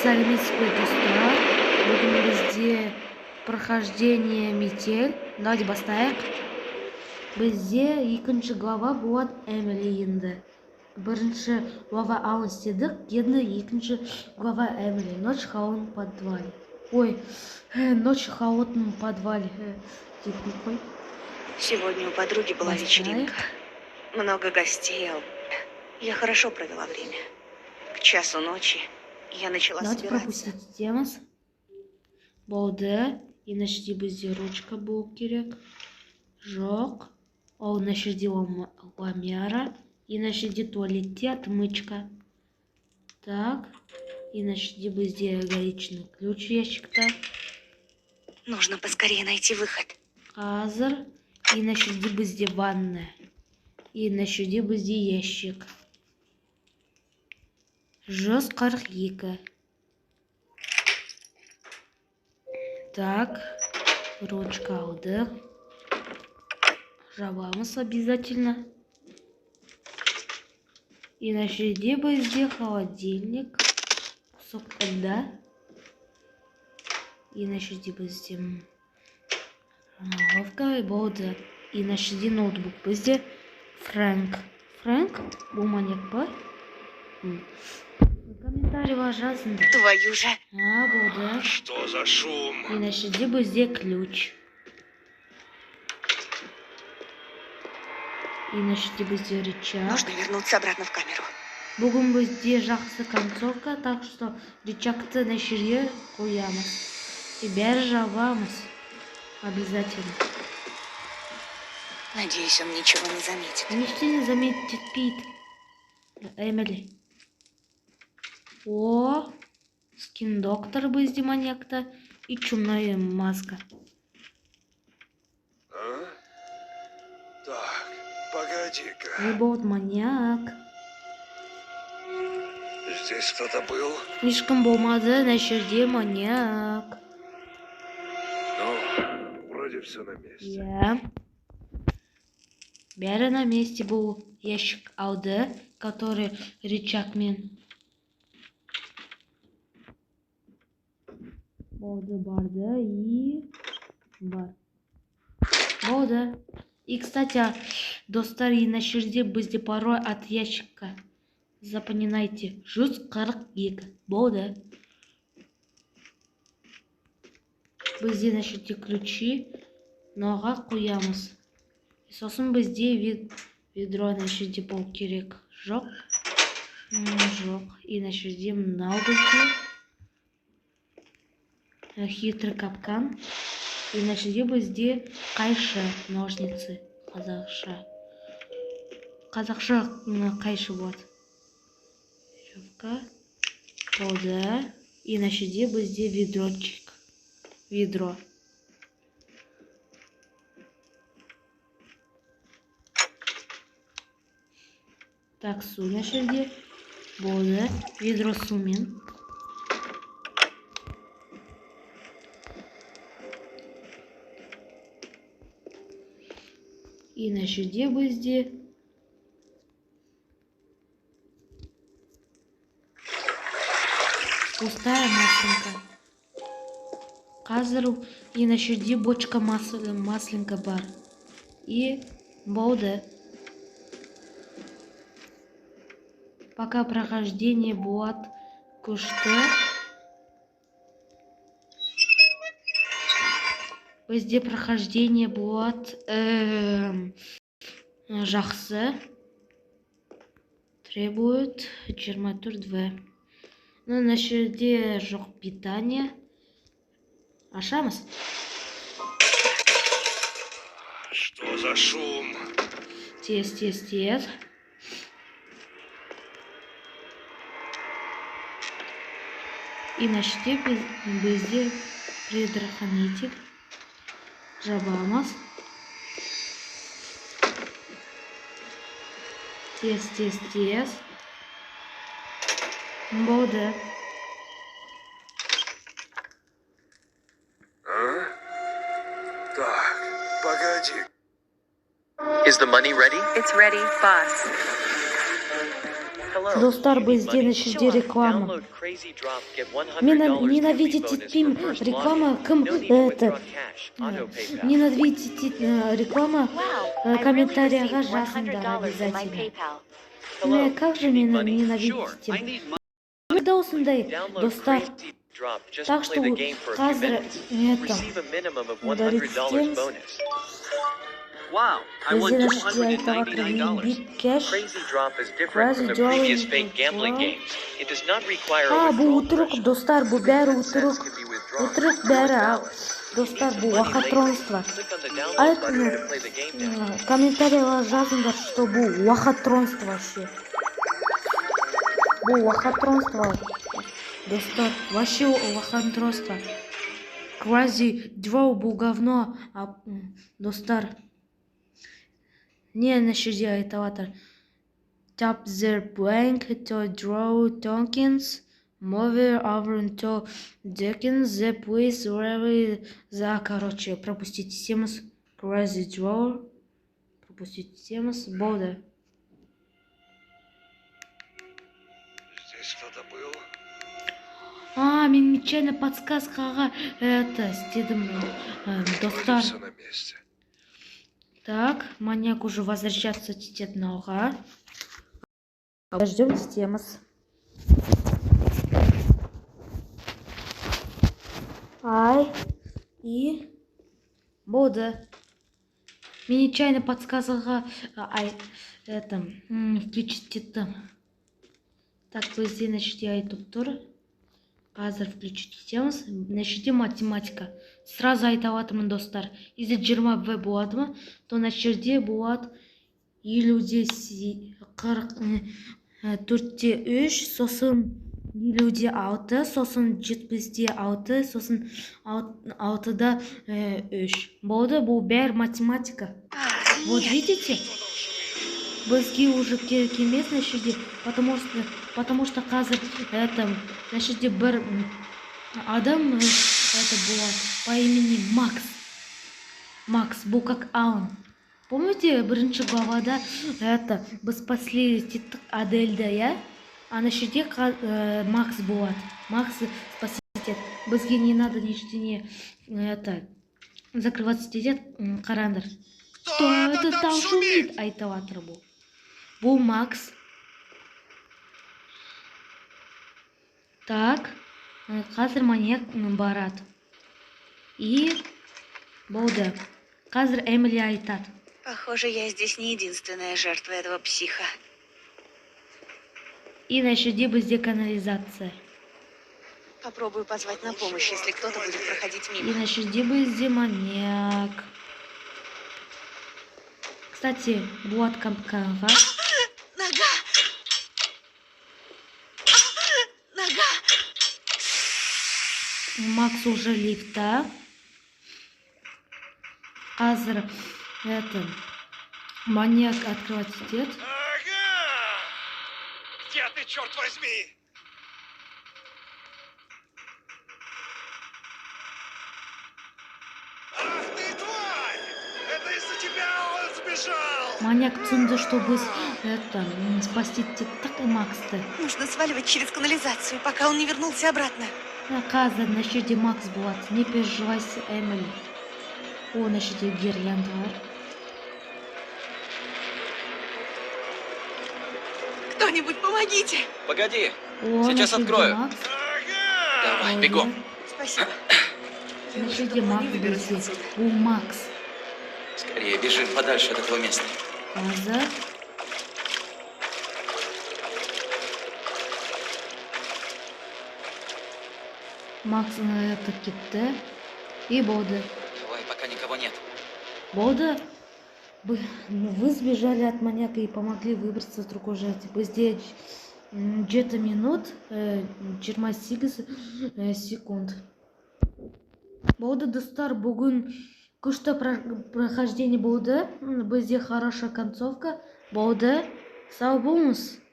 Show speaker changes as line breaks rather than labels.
сәлеметсіз достар. Бүгін бізде прохождение метель. Давайте бастайық. Бізде екінші глава болады Эмили енді. Бірінші глава ау істедік, енді екінші глава Эмили. Ночь в холодном подвале. Ой, ночь в холодном подвале.
Сегодня у подруги была вечеринка. Много гостей. Я хорошо провела время. К часу ночи я начала
Давайте
собираться.
пропустить темас. Болды. Мына жерде бізде ручка болу керек. Жоқ. Ол мына жерде ламяра. И мына жерде туалетте отмычка. Так. И мына жерде бізде гаечный ключ ящикта.
Нужно поскорее найти выход.
Қазір. И мына жерде бізде ванна. И мына жерде бізде ящик. 142. Так, ручка алдық. Жабамыз обязательно. И на жерде бізде холодильник. Кусок льда. И на жерде бізде головка болды. И на жерде ноутбук бізде Фрэнк. Фрэнк? Бұл маньяк па? Комментарий жазыңдар.
Твою же.
Болды.
Что за шум?
И на жерде бізде ключ. И на жерде бізде рычаг.
Нужно вернуться обратно в камеру.
Бүгін бізде жақсы концовка, так что рычагты на жерге қоямыз. И бәрі жабамыз. Обязательно.
Надеюсь, он ничего не заметит.
Ничто не заметит Пит. Эмили. О, скин доктор бізде маньякта. И чумная маска.
А? Так, погоди-ка.
И вот маньяк.
Здесь кто-то был?
Слишком болмады, на жерде маньяк.
Ну, вроде все на месте.
Я. Бәрі на месте был ящик алды, который рычагмен. Болды, барды и бар. Болды. И, кстати, достар, и на жерде бізде пароль от ящика. Запоминайте. 142. Болды. Бізде на жерде ключи. Ноға қоямыз. И сосын бізде ведро на жерде болу керек. Жоқ. Жоқ. И на жерде мынау бізде. Хитрый капкан. И на жерде бізде қайшы, ножницы. Қазақша. Қазақша қайшы болады. Веревка. Болды. И на жерде бізде ведрочек. Ведро. Так, су на жерде. Болды. Ведро сумен. И на жерде бізде пустая маслинка. Қазір и на жерде бочка маслинка бар. И болды. Пока прохождение болады күшті. Бізде прохождение болады жақсы. Требует 24. Но на жерде жоқ питание. Ашамыз.
Что за шум?
Тез. И на жерде бізде предохранитель. Жабамыз. Тез. Болды.
А? Так, погоди.
Is the money ready?
It's ready, boss.
Достар, бізде нәшеде реклама. Ненавидите реклама, ненавидите реклама, комментарияға жазыңдар обязательно. Как же меня ненавидите? Когда осындай достар. Так что қазір удалить тем. Бізде нәшеде айтаватыр бит кэш. Crazy Drop. Бұл ұтырық, достар, бұл бәрі ұтырық. Ұтырық бәрі, достар, бұл уақытронство. Комментарияға жазыңдар, что бұл уақытронство вообще. Бұл уақытронство. Достар, вообще уақытронство. Crazy Drop бұл говно, достар. Не нәшеде айтаватыр. Tap the blank to draw tokens, move over to Dawkins, the place wherever the, короче, пропустите семус, Crazy Draw, пропустите семус, Бода.
Здесь кто-то был?
Мен нечаянно подсказкаға стедім, достар.
Все на месте.
Так, маньяк уже возвращаться ететін алға. Ждем системас. И Бода. Мен нечаянно подсказкаға включить еттім. Так, бізде нәшеде айтып тұр. Қазір включить етеміз. Нәшеде математика. Сразу айтаватырмын, достар. Егер 20 В болады, то нәшеде болады 4-3, сосын 56, сосын 76, сосын 6-да 3. Болды, бұл бәр математика. Вот видите? Бізге уже керек емес нәшеде, потому что қазір нәшеде бір адам болады по имени Макс. Макс, бұл как Аун. Помните, бірінші главада біз спасли Адельді, я? А на щите Макс болады. Макс спасет. Бізге не надо ештеңе закрываться дедет, қараңдар. Кто это там шумит? Айтаватыр бұл. Бұл Макс. Так, қазір маньяк барады. И болды. Қазір Эмили айтады.
Похоже, я здесь не единственная жертва этого психа.
И нәшеде бізде канализация.
Попробую позвать на помощь, если кто-то будет проходить мимо.
И нәшеде бізде маньяк. Кстати, болады капканға.
Нога! Нога!
Макс уже лифта. Қазір маньяк открывать идет.
Ага! Где ты, черт возьми? Ах ты, тварь! Это из-за тебя он сбежал!
Маньяк түсінді, чтобы спасти так и Максты.
Нужно сваливать через канализацию, пока он не вернулся обратно.
Қазір нәшеде Макс болады. Не переживайся, Эмили. О, нәшеде гирлянда бар.
Кто-нибудь помогите!
Погоди,
О,
сейчас
нәшеде
открою.
Макс.
Давай, бегом.
Спасибо.
Нәшеде Макс бізде. Бұл Макс.
Скорее бежим подальше от этого места.
Қазір. Макс кетті. И болды.
Давай, пока никого нет.
Болды. Вы сбежали от маньяка и помогли выбраться с другой жертвы. Бізде 7 минут 28 секунд. Болды, достар, бүгін күшті прохождение болды. Бізде хорошая концовка болды. Сау болыңыз.